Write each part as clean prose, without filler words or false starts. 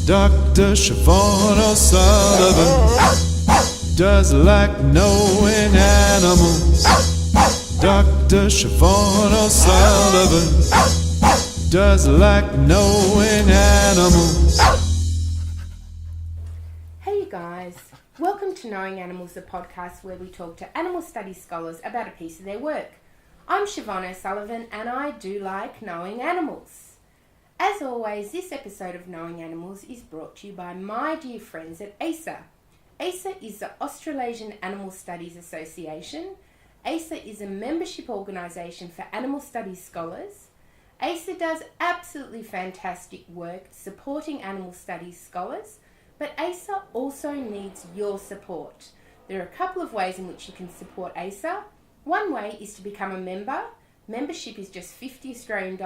Dr. Siobhan O'Sullivan does like knowing animals. Dr. Siobhan O'Sullivan does like knowing animals. Hey you guys, welcome to Knowing Animals, the podcast where we talk to animal studies scholars about a piece of their work. I'm Siobhan O'Sullivan and I do like knowing animals. As always, this episode of Knowing Animals is brought to you by my dear friends at ASA. ASA is the Australasian Animal Studies Association. ASA is a membership organisation for animal studies scholars. ASA does absolutely fantastic work supporting animal studies scholars, but ASA also needs your support. There are a couple of ways in which you can support ASA. One way is to become a member. Membership is just $50 Australian.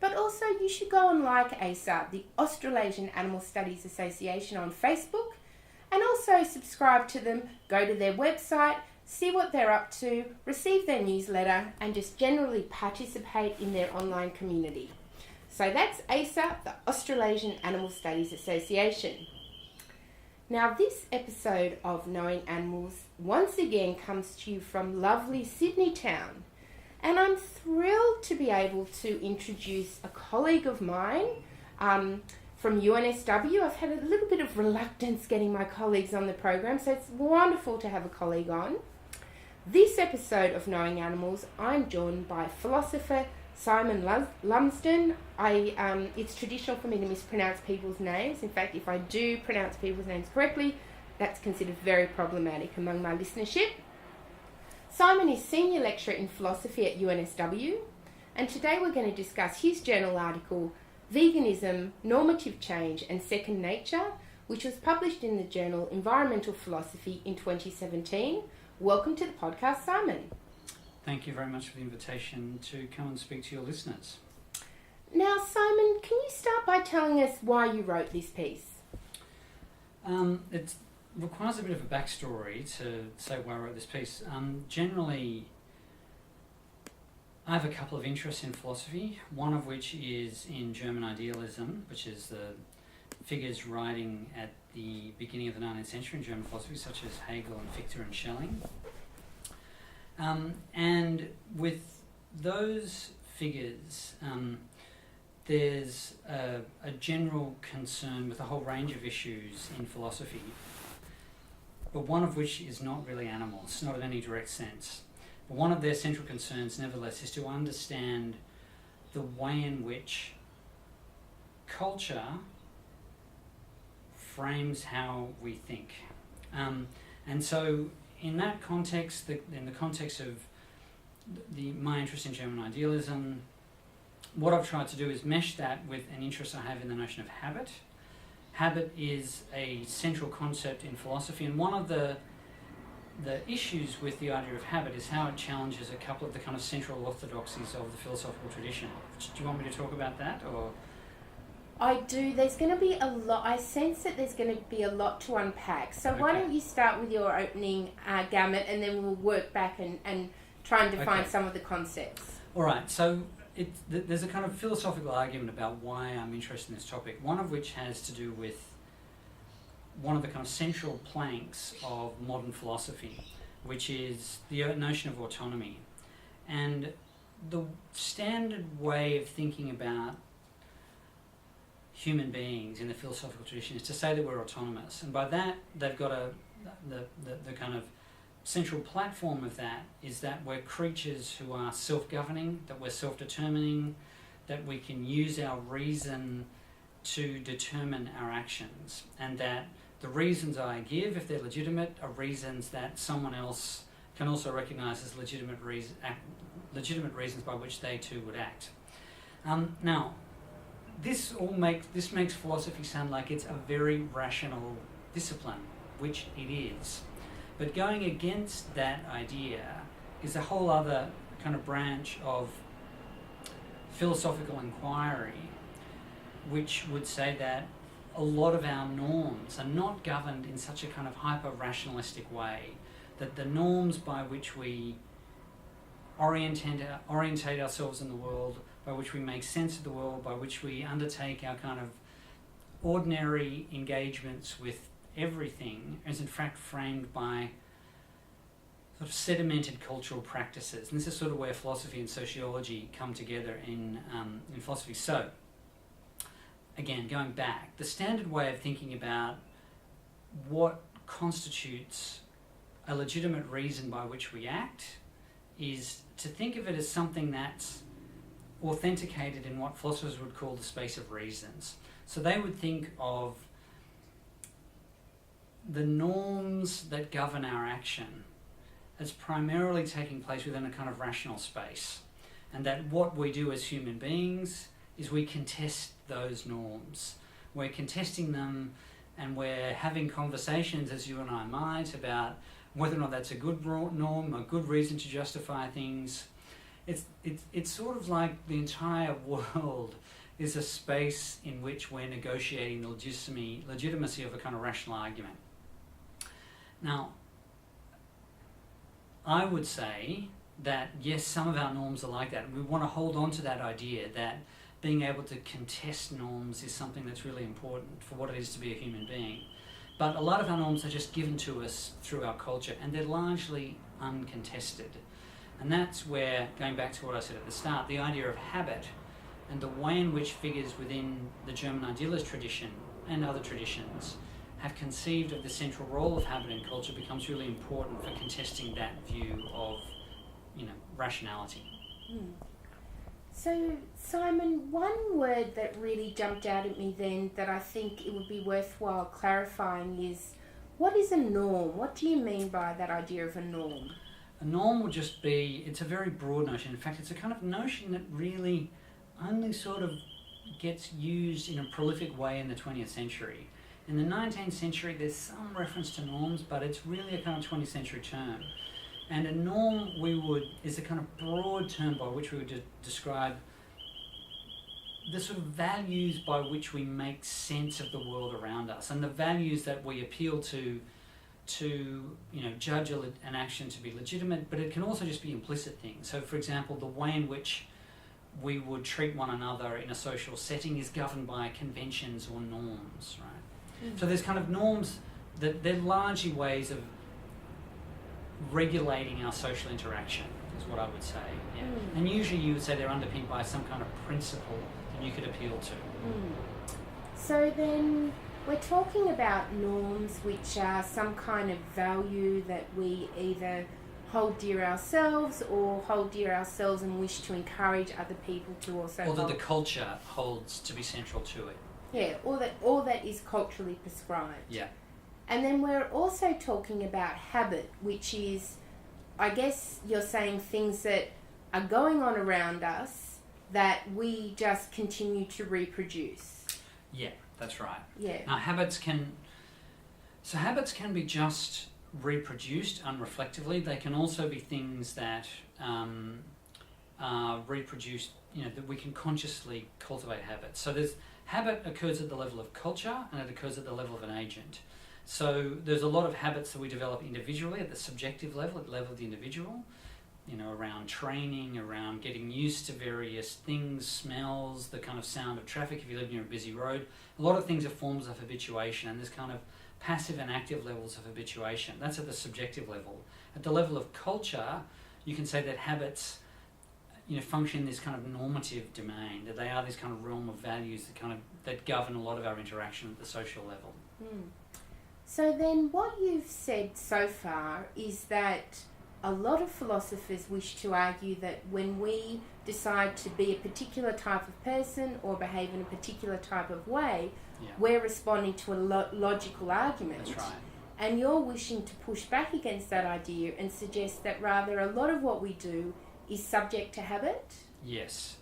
But also you should go and like ASA, the Australasian Animal Studies Association, on Facebook, and also subscribe to them, go to their website, see what they're up to, receive their newsletter, and just generally participate in their online community. So that's ASA, the Australasian Animal Studies Association. Now this episode of Knowing Animals once again comes to you from lovely Sydney town. And I'm thrilled to be able to introduce a colleague of mine from UNSW. I've had a little bit of reluctance getting my colleagues on the program, so it's wonderful to have a colleague on. This episode of Knowing Animals, I'm joined by philosopher Simon Lumsden. It's traditional for me to mispronounce people's names. In fact, if I do pronounce people's names correctly, that's considered very problematic among my listenership. Simon is Senior Lecturer in Philosophy at UNSW, and today we're going to discuss his journal article, Veganism, Normative Change and Second Nature, which was published in the journal Environmental Philosophy in 2017. Welcome to the podcast, Simon. Thank you very much for the invitation to come and speak to your listeners. Now, Simon, can you start by telling us why you wrote this piece? It requires a bit of a backstory to say why I wrote this piece. Generally, I have a couple of interests in philosophy, one of which is in German idealism, which is the figures writing at the beginning of the 19th century in German philosophy, such as Hegel and Fichte and Schelling. And with those figures, there's a general concern with a whole range of issues in philosophy, but one of which is not really animals, not in any direct sense. But one of their central concerns, nevertheless, is to understand the way in which culture frames how we think. And so in that context, in the context of my interest in German idealism, what I've tried to do is mesh that with an interest I have in the notion of habit. Habit is a central concept in philosophy, and one of the issues with the idea of habit is how it challenges a couple of the kind of central orthodoxies of the philosophical tradition. Do you want me to talk about that, or...? I do. There's going to be a lot. I sense that there's going to be a lot to unpack. So Why don't you start with your opening gamut, and then we'll work back and try and define some of the concepts. All right. So there's a kind of philosophical argument about why I'm interested in this topic, one of which has to do with one of the kind of central planks of modern philosophy, which is the notion of autonomy. And the standard way of thinking about human beings in the philosophical tradition is to say that we're autonomous. And by that, they've got the kind of central platform of that is that we're creatures who are self-governing, that we're self-determining, that we can use our reason to determine our actions, and that the reasons I give, if they're legitimate, are reasons that someone else can also recognise as legitimate reasons by which they too would act. Now, this makes philosophy sound like it's a very rational discipline, which it is. But going against that idea is a whole other kind of branch of philosophical inquiry, which would say that a lot of our norms are not governed in such a kind of hyper-rationalistic way, that the norms by which we orientate ourselves in the world, by which we make sense of the world, by which we undertake our kind of ordinary engagements with everything is in fact framed by sort of sedimented cultural practices. And this is sort of where philosophy and sociology come together in philosophy. So, again, going back, the standard way of thinking about what constitutes a legitimate reason by which we act is to think of it as something that's authenticated in what philosophers would call the space of reasons. So they would think of the norms that govern our action as primarily taking place within a kind of rational space, and that what we do as human beings is we contest those norms. We're contesting them, and we're having conversations, as you and I might, about whether or not that's a good norm, a good reason to justify things. It's sort of like the entire world is a space in which we're negotiating the legitimacy of a kind of rational argument. Now, I would say that yes, some of our norms are like that, and we want to hold on to that idea that being able to contest norms is something that's really important for what it is to be a human being. But a lot of our norms are just given to us through our culture, and they're largely uncontested. And that's where, going back to what I said at the start, the idea of habit and the way in which figures within the German idealist tradition and other traditions have conceived of the central role of habit in culture becomes really important for contesting that view of, rationality. So, Simon, one word that really jumped out at me then that I think it would be worthwhile clarifying is, what is a norm? What do you mean by that idea of a norm? A norm would just be, it's a very broad notion. In fact, it's a kind of notion that really only sort of gets used in a prolific way in the 20th century. In the 19th century, there's some reference to norms, but it's really a kind of 20th century term. And a norm is a kind of broad term by which we would describe the sort of values by which we make sense of the world around us, and the values that we appeal to judge an action to be legitimate, but it can also just be implicit things. So, for example, the way in which we would treat one another in a social setting is governed by conventions or norms, right? Mm-hmm. So there's kind of norms that they're largely ways of regulating our social interaction, is what I would say. Yeah. Mm. And usually you would say they're underpinned by some kind of principle that you could appeal to. Mm. So then we're talking about norms which are some kind of value that we either hold dear ourselves or hold dear ourselves and wish to encourage other people to also hold. Or that the culture holds to be central to it. Yeah, or that is culturally prescribed. Yeah. And then we're also talking about habit, which is, I guess you're saying things that are going on around us that we just continue to reproduce. Yeah, that's right. Yeah. Now habits can be just reproduced unreflectively. They can also be things that are reproduced, that we can consciously cultivate habits. So habit occurs at the level of culture and it occurs at the level of an agent. So there's a lot of habits that we develop individually at the subjective level, at the level of the individual, around training, around getting used to various things, smells, the kind of sound of traffic if you live near a busy road. A lot of things are forms of habituation, and there's kind of passive and active levels of habituation. That's at the subjective level. At the level of culture, you can say that habits function in this kind of normative domain, that they are this kind of realm of values that govern a lot of our interaction at the social level. Mm. So then what you've said so far is that a lot of philosophers wish to argue that when we decide to be a particular type of person or behave in a particular type of way, we're responding to a logical argument. That's right. And you're wishing to push back against that idea and suggest that rather a lot of what we do is subject to habit? Yes.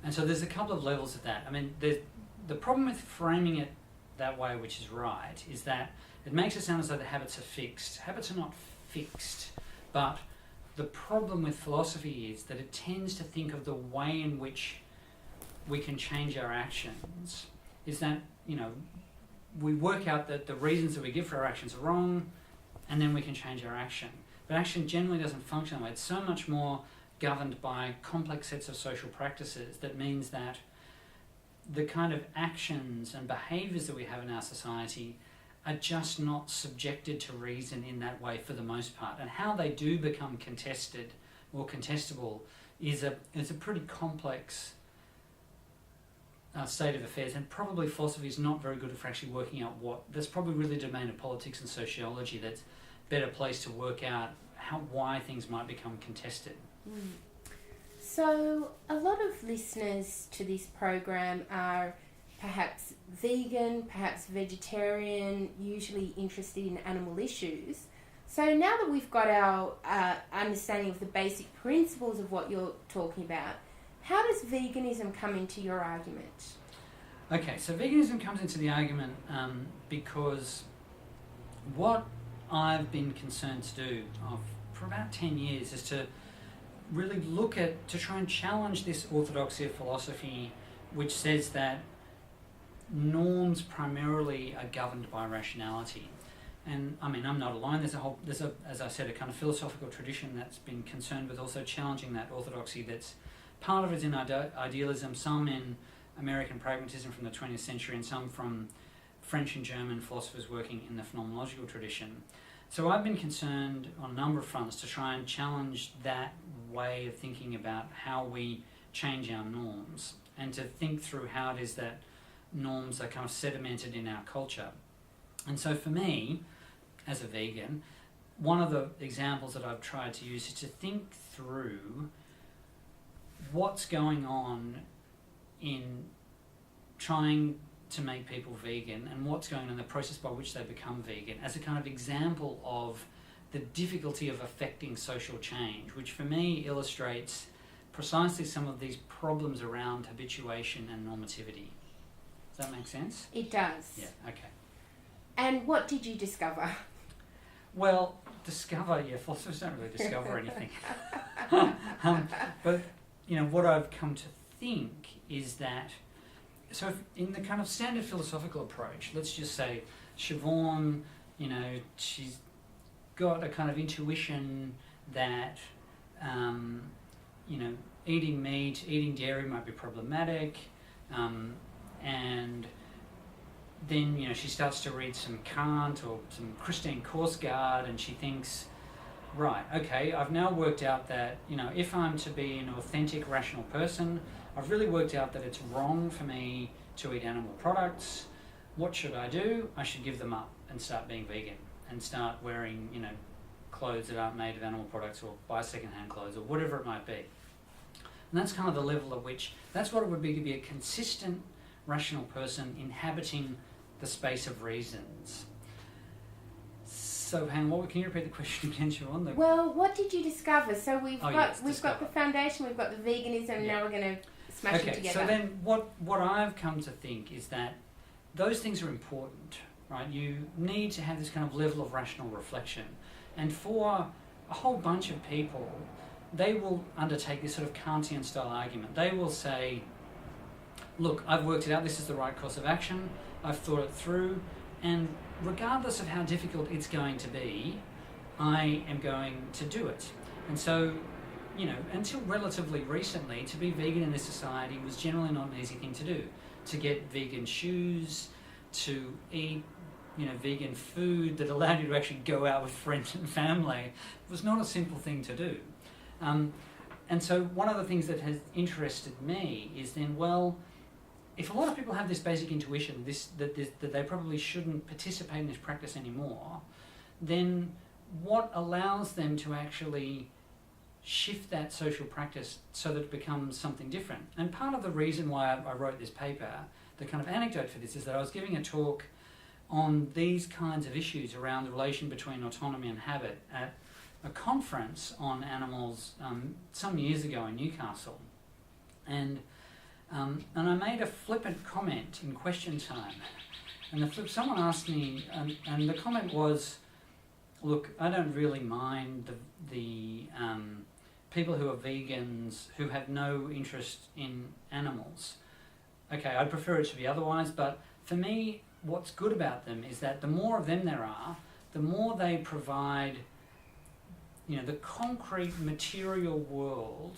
And so there's a couple of levels of that. I mean, the problem with framing it that way, which is right, is that it makes it sound as though the habits are fixed. Habits are not fixed, but the problem with philosophy is that it tends to think of the way in which we can change our actions is that, we work out that the reasons that we give for our actions are wrong, and then we can change our action. But action generally doesn't function that way. It's so much more governed by complex sets of social practices that means that the kind of actions and behaviours that we have in our society are just not subjected to reason in that way for the most part. And how they do become contested or contestable is a pretty complex state of affairs, and probably philosophy is not very good at actually working out what. There's probably really a domain of politics and sociology that's better placed to work out why things might become contested. So a lot of listeners to this program are perhaps vegan, perhaps vegetarian, usually interested in animal issues. So now that we've got our understanding of the basic principles of what you're talking about, how does veganism come into your argument? Okay, so veganism comes into the argument because what I've been concerned to do for about 10 years is to really to try and challenge this orthodoxy of philosophy which says that norms primarily are governed by rationality. And I mean, I'm not alone. There's a, as I said, a kind of philosophical tradition that's been concerned with also challenging that orthodoxy. That's part of it in idealism, some in American pragmatism from the 20th century, and some from French and German philosophers working in the phenomenological tradition. So I've been concerned on a number of fronts to try and challenge that way of thinking about how we change our norms, and to think through how it is that norms are kind of sedimented in our culture. And so for me, as a vegan, one of the examples that I've tried to use is to think through what's going on in trying to make people vegan, and what's going on in the process by which they become vegan, as a kind of example of the difficulty of affecting social change, which for me illustrates precisely some of these problems around habituation and normativity. Does that make sense? It does. Yeah, okay. And what did you discover? Well, philosophers don't really discover anything. But, what I've come to think is that, so if in the kind of standard philosophical approach, let's just say Siobhan, she's got a kind of intuition that, eating meat, eating dairy might be problematic, and then, she starts to read some Kant or some Christine Korsgaard, and she thinks, right, okay, I've now worked out that, if I'm to be an authentic, rational person, I've really worked out that it's wrong for me to eat animal products. What should I do? I should give them up and start being vegan and start wearing, clothes that aren't made of animal products, or buy second-hand clothes, or whatever it might be. And that's kind of the level at which, that's what it would be to be a consistent, rational person inhabiting the space of reasons. So, can you repeat the question again, Siobhan? Well, what did you discover? So we've got the foundation, we've got the veganism, and now we're going to smash it together. So then what I've come to think is that those things are important, right? You need to have this kind of level of rational reflection. And for a whole bunch of people, they will undertake this sort of Kantian style argument. They will say, look, I've worked it out, this is the right course of action, I've thought it through, and regardless of how difficult it's going to be, I am going to do it. And so, until relatively recently, to be vegan in this society was generally not an easy thing to do. To get vegan shoes, to eat, vegan food that allowed you to actually go out with friends and family was not a simple thing to do. And so one of the things that has interested me is then, well, if a lot of people have this basic intuition that they probably shouldn't participate in this practice anymore, then what allows them to actually shift that social practice so that it becomes something different? And part of the reason why I wrote this paper, the kind of anecdote for this, is that I was giving a talk on these kinds of issues around the relation between autonomy and habit at a conference on animals some years ago in Newcastle. And I made a flippant comment in question time. And someone asked me, and the comment was, look, I don't really mind the people who are vegans who have no interest in animals. Okay, I'd prefer it to be otherwise, but for me, what's good about them is that the more of them there are, the more they provide, the concrete material world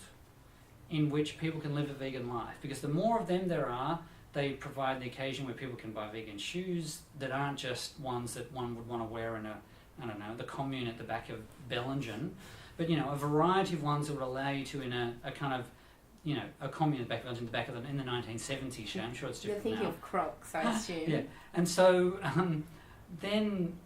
in which people can live a vegan life. Because the more of them there are, They provide the occasion where people can buy vegan shoes that aren't just ones that one would want to wear in the commune at the back of Bellingen, but a variety of ones that would allow you to in a kind of a commune at the back of Bellingen, in the 1970s. I'm sure it's different. You're thinking now. of Crocs, I assume. Yeah, and so then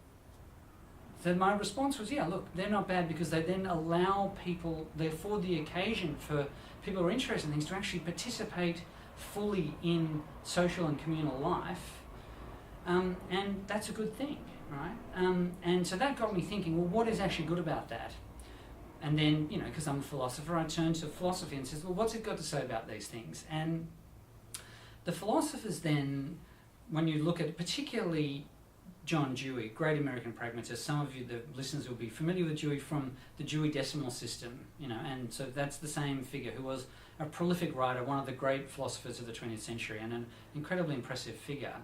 my response was, look, they're not bad because they then allow people, they afford the occasion for people who are interested in things to actually participate fully in social and communal life, and that's a good thing, right? And so that got me thinking, well, what is actually good about that? And then, because I'm a philosopher, I turned to philosophy and says, well, what's it got to say about these things? And the philosophers then, when you look at particularly John Dewey, great American pragmatist, some of you, the listeners, will be familiar with Dewey from the Dewey Decimal System, and so that's the same figure who was a prolific writer, one of the great philosophers of the 20th century, and an incredibly impressive figure.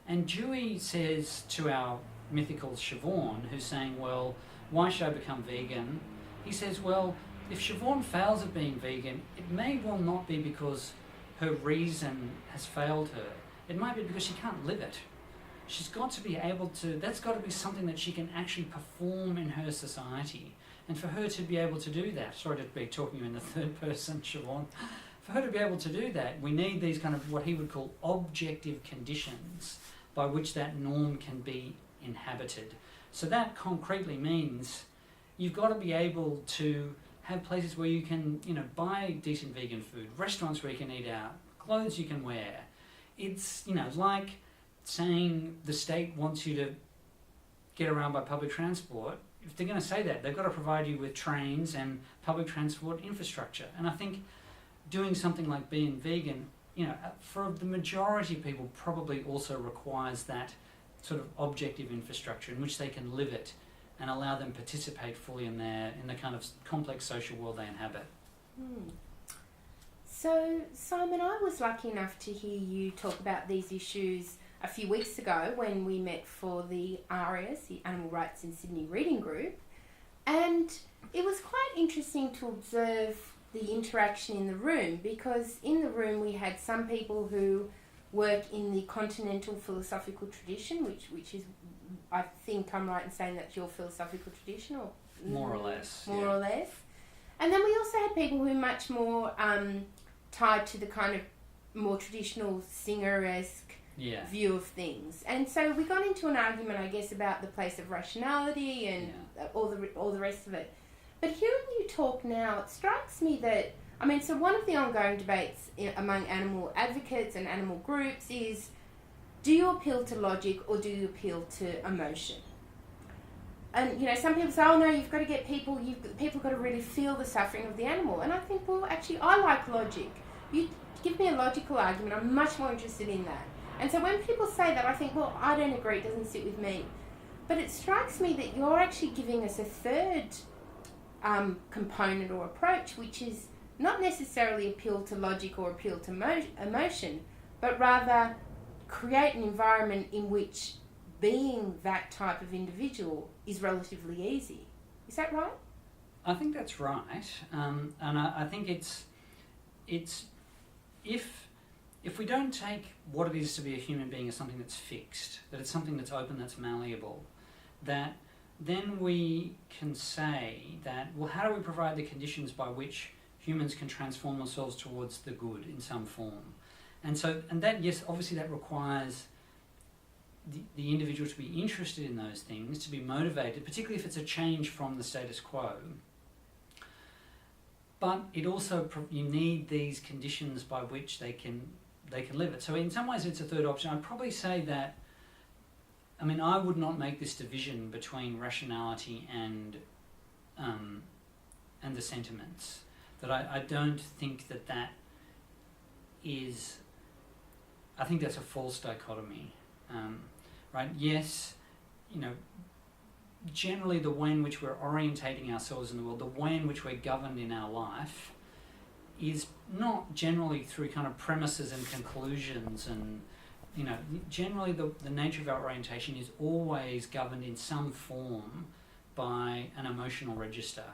And Dewey says to our mythical Siobhan, who's saying, well, why should I become vegan? He says, well, if Siobhan fails at being vegan, it may well not be because her reason has failed her. It might be because she can't live it. She's got to be able to, that's got to be something that she can actually perform in her society. And for her to be able to do that, sorry to be talking to you in the third person, Siobhan, for her to be able to do that, we need these kind of what he would call objective conditions by which that norm can be inhabited. So that concretely means you've got to be able to have places where you can, buy decent vegan food, restaurants where you can eat out, clothes you can wear. It's, like saying the state wants you to get around by public transport. If they're going to say that, they've got to provide you with trains and public transport infrastructure. And I think doing something like being vegan, for the majority of people probably also requires that sort of objective infrastructure in which they can live it and allow them participate fully in the kind of complex social world they inhabit. So, Simon, I was lucky enough to hear you talk about these issues a few weeks ago when we met for the ARIAS, the Animal Rights in Sydney Reading Group, and it was quite interesting to observe the interaction in the room, because in the room we had some people who work in the continental philosophical tradition, which is, I think I'm right in saying that's your philosophical tradition, or more or less. Or less. And then we also had people who are much more tied to the kind of more traditional Singer-esque view of things. And so we got into an argument, I guess, about the place of rationality and all the rest of it. But hearing you talk now, it strikes me that, so one of the ongoing debates among animal advocates and animal groups is, do you appeal to logic or do you appeal to emotion? And, some people say, oh no, you've got to get people got to really feel the suffering of the animal. And I think, well, actually, I like logic. You give me a logical argument, I'm much more interested in that. And so when people say that, I think, well, I don't agree, it doesn't sit with me. But it strikes me that you're actually giving us a third component or approach, which is not necessarily appeal to logic or appeal to emotion, but rather create an environment in which being that type of individual is relatively easy. Is that right? I think that's right, and I think it's if we don't take what it is to be a human being as something that's fixed, that it's something that's open, that's malleable, that then we can say that, well, how do we provide the conditions by which humans can transform themselves towards the good in some form? And that, yes, obviously that requires the individual to be interested in those things, to be motivated, particularly if it's a change from the status quo. But it also, you need these conditions by which they can live it. So in some ways it's a third option. I'd probably say that, I would not make this division between rationality and the sentiments. That I don't think that is, I think that's a false dichotomy. Right? Yes, generally the way in which we're orientating ourselves in the world, the way in which we're governed in our life, is not generally through kind of premises and conclusions, and generally the nature of our orientation is always governed in some form by an emotional register,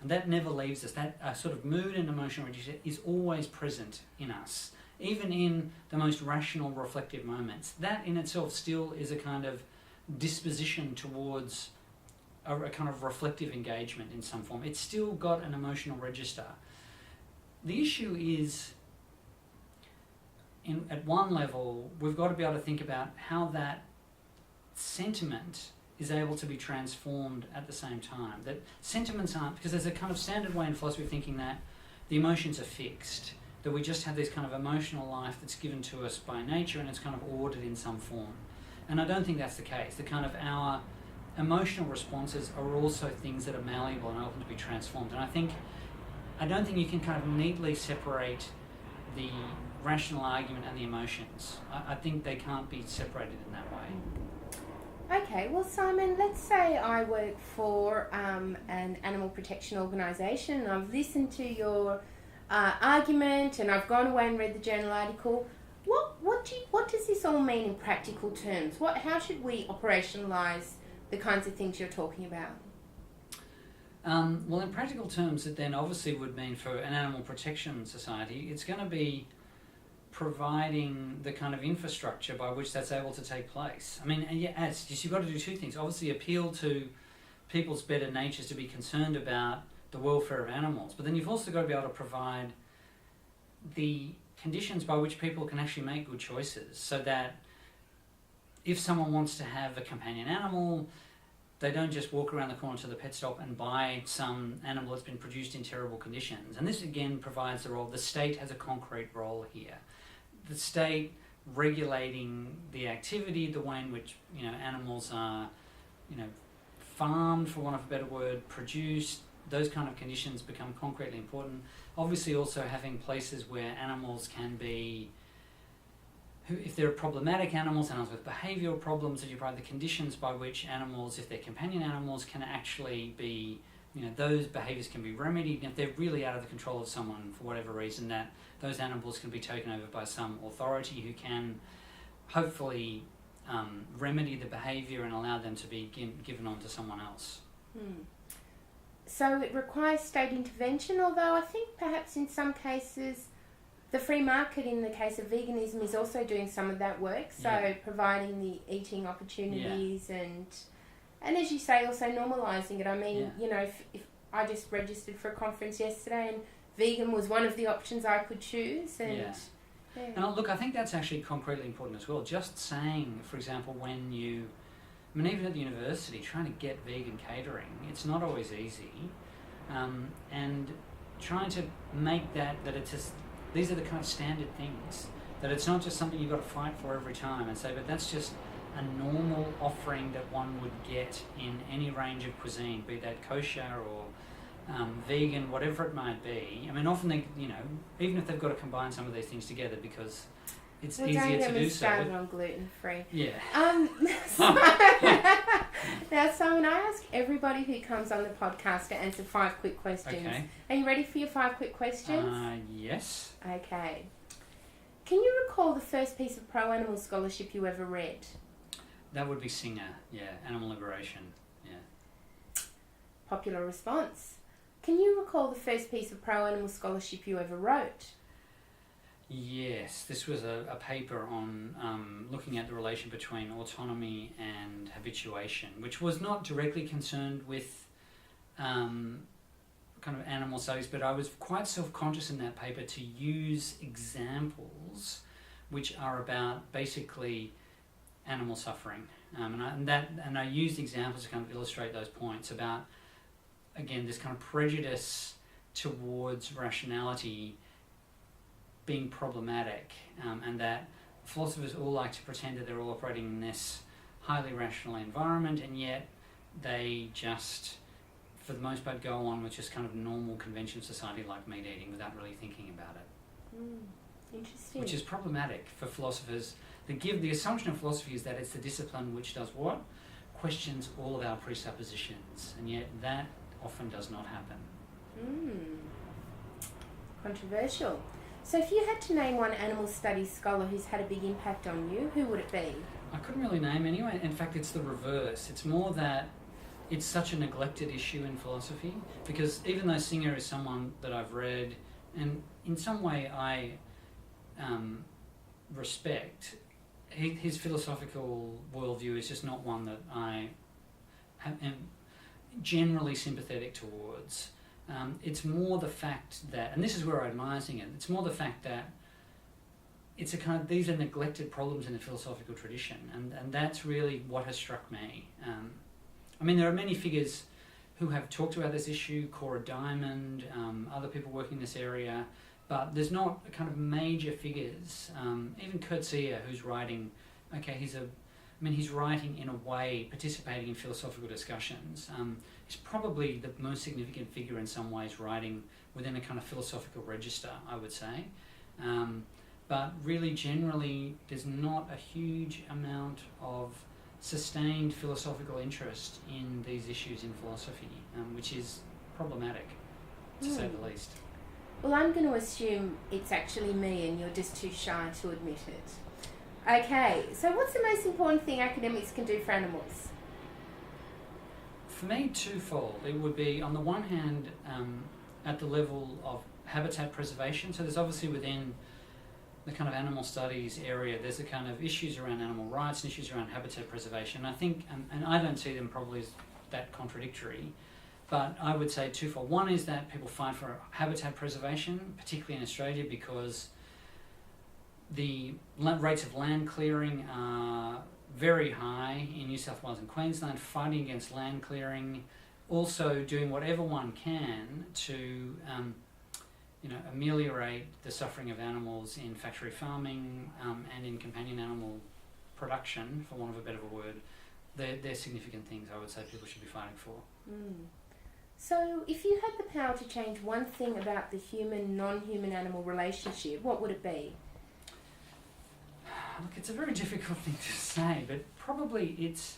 and that never leaves us. That sort of mood and emotional register is always present in us, even in the most rational, reflective moments. That in itself still is a kind of disposition towards a kind of reflective engagement in some form. It's still got an emotional register. The issue is, at one level, we've got to be able to think about how that sentiment is able to be transformed at the same time. That sentiments aren't, because there's a kind of standard way in philosophy of thinking that the emotions are fixed, that we just have this kind of emotional life that's given to us by nature and it's kind of ordered in some form. And I don't think that's the case. The kind of our emotional responses are also things that are malleable and open to be transformed. And I don't think you can kind of neatly separate the rational argument and the emotions. I think they can't be separated in that way. Okay, well, Simon, let's say I work for an animal protection organisation and I've listened to your argument and I've gone away and read the journal article. What does this all mean in practical terms? How should we operationalise the kinds of things you're talking about? Well, in practical terms, it then obviously would mean for an animal protection society, it's going to be providing the kind of infrastructure by which that's able to take place. I mean, and you've got to do two things. Obviously, appeal to people's better natures to be concerned about the welfare of animals, but then you've also got to be able to provide the conditions by which people can actually make good choices, so that if someone wants to have a companion animal, they don't just walk around the corner to the pet shop and buy some animal that's been produced in terrible conditions. And this again provides the role, the state has a concrete role here. The state regulating the activity, the way in which animals are farmed, for want of a better word, produced, those kind of conditions become concretely important. Obviously also having places where animals can be, if they're problematic animals with behavioural problems, that you provide the conditions by which animals, if they're companion animals, can actually be, those behaviours can be remedied. And if they're really out of the control of someone for whatever reason, that those animals can be taken over by some authority who can hopefully remedy the behaviour and allow them to be given on to someone else. So it requires state intervention, although I think perhaps in some cases the free market, in the case of veganism, is also doing some of that work, so providing the eating opportunities and as you say, also normalising it. I mean, if I just registered for a conference yesterday and vegan was one of the options I could choose. And look, I think that's actually concretely important as well. Just saying, for example, even at the university, trying to get vegan catering, it's not always easy. And trying to make that it's just, these are the kind of standard things, that it's not just something you've got to fight for every time and say, but that's just a normal offering that one would get in any range of cuisine, be that kosher or vegan, whatever it might be. I mean, often they, even if they've got to combine some of these things together because it's easier to do so. Don't get me started on gluten-free. Yeah. Now, Simon, I ask everybody who comes on the podcast to answer 5 quick questions. Okay. Are you ready for your 5 quick questions? Yes. Okay. Can you recall the first piece of pro-animal scholarship you ever read? That would be Singer, Animal Liberation, yeah. Popular response. Can you recall the first piece of pro-animal scholarship you ever wrote? Yes, this was a paper on looking at the relation between autonomy and habituation, which was not directly concerned with kind of animal studies, but I was quite self-conscious in that paper to use examples which are about basically animal suffering, and I used examples to kind of illustrate those points about, again, this kind of prejudice towards rationality being problematic, and that philosophers all like to pretend that they're all operating in this highly rational environment, and yet they just, for the most part, go on with just kind of normal convention of society like meat eating without really thinking about it. Interesting. Which is problematic for philosophers. The assumption of philosophy is that it's the discipline which does what? Questions all of our presuppositions, and yet that often does not happen. Controversial. So if you had to name one animal studies scholar who's had a big impact on you, who would it be? I couldn't really name anyone. In fact, it's the reverse. It's more that it's such a neglected issue in philosophy, because even though Singer is someone that I've read, and in some way I respect, his philosophical worldview is just not one that I am generally sympathetic towards. It's more the fact that, and this is where I'm admiring it, it's more the fact that it's a kind of, these are neglected problems in the philosophical tradition, and that's really what has struck me. I mean, there are many figures who have talked about this issue, Cora Diamond, other people working in this area, but there's not a kind of major figures. Even Kurt Sear, who's writing, he's writing in a way, participating in philosophical discussions. He's probably the most significant figure in some ways, writing within a kind of philosophical register, I would say. But really, generally, there's not a huge amount of sustained philosophical interest in these issues in philosophy, which is problematic, to say the least. Well, I'm going to assume it's actually me and you're just too shy to admit it. Okay, so what's the most important thing academics can do for animals? For me, twofold. It would be, on the one hand, at the level of habitat preservation. So there's obviously within the kind of animal studies area, there's a kind of issues around animal rights and issues around habitat preservation. I think, and I don't see them probably as that contradictory, but I would say twofold. One is that people fight for habitat preservation, particularly in Australia, because the rates of land clearing are very high in New South Wales and Queensland, fighting against land clearing, also doing whatever one can to ameliorate the suffering of animals in factory farming and in companion animal production, for want of a better word. They're significant things I would say people should be fighting for. So if you had the power to change one thing about the human-non-human animal relationship, what would it be? Look, it's a very difficult thing to say, but probably it's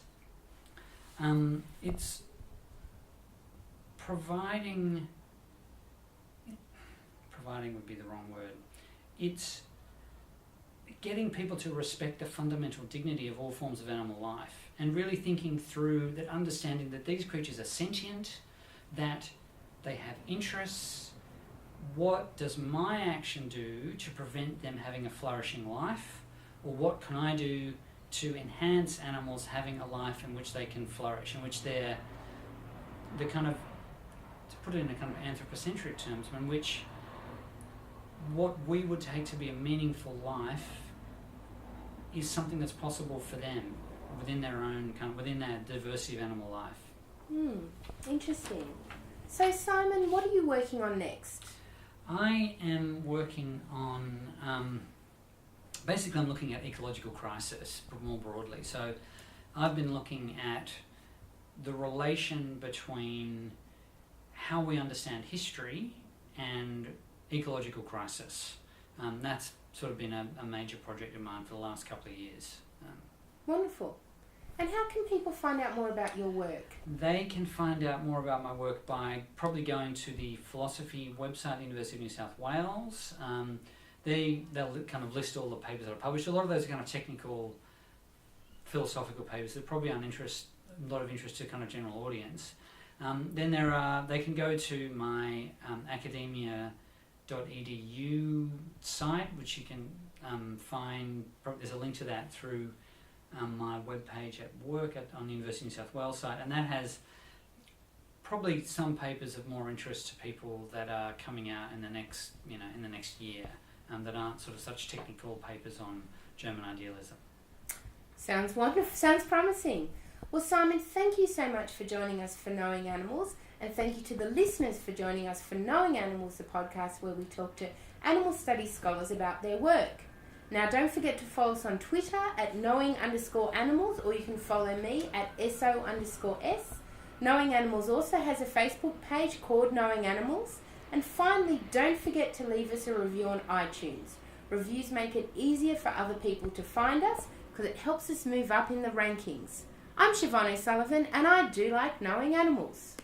providing would be the wrong word. It's getting people to respect the fundamental dignity of all forms of animal life, and really thinking through that, understanding that these creatures are sentient, that they have interests. What does my action do to prevent them having a flourishing life? Or what can I do to enhance animals having a life in which they can flourish, in which they're the kind of, to put it in a kind of anthropocentric terms, in which what we would take to be a meaningful life is something that's possible for them within their own within that diversity of animal life. Interesting. So Simon, what are you working on next? I am working on basically I'm looking at ecological crisis more broadly. So I've been looking at the relation between how we understand history and ecological crisis. That's sort of been a major project of mine for the last couple of years. Wonderful. And how can people find out more about your work? They can find out more about my work by probably going to the philosophy website at the University of New South Wales. They'll kind of list all the papers that are published. A lot of those are kind of technical, philosophical papers that probably aren't a lot of interest to kind of general audience. Then they can go to my academia.edu site, which you can find. There's a link to that through my webpage at work on the University of New South Wales site, and that has probably some papers of more interest to people that are coming out in the next year, that aren't sort of such technical papers on German idealism. Sounds wonderful. Sounds promising. Well, Simon, thank you so much for joining us for Knowing Animals, and thank you to the listeners for joining us for Knowing Animals, the podcast where we talk to animal studies scholars about their work. Now, don't forget to follow us on Twitter at knowing_animals, or you can follow me at so_s. Knowing Animals also has a Facebook page called Knowing Animals. And finally, don't forget to leave us a review on iTunes. Reviews make it easier for other people to find us because it helps us move up in the rankings. I'm Siobhan O'Sullivan, and I do like knowing animals.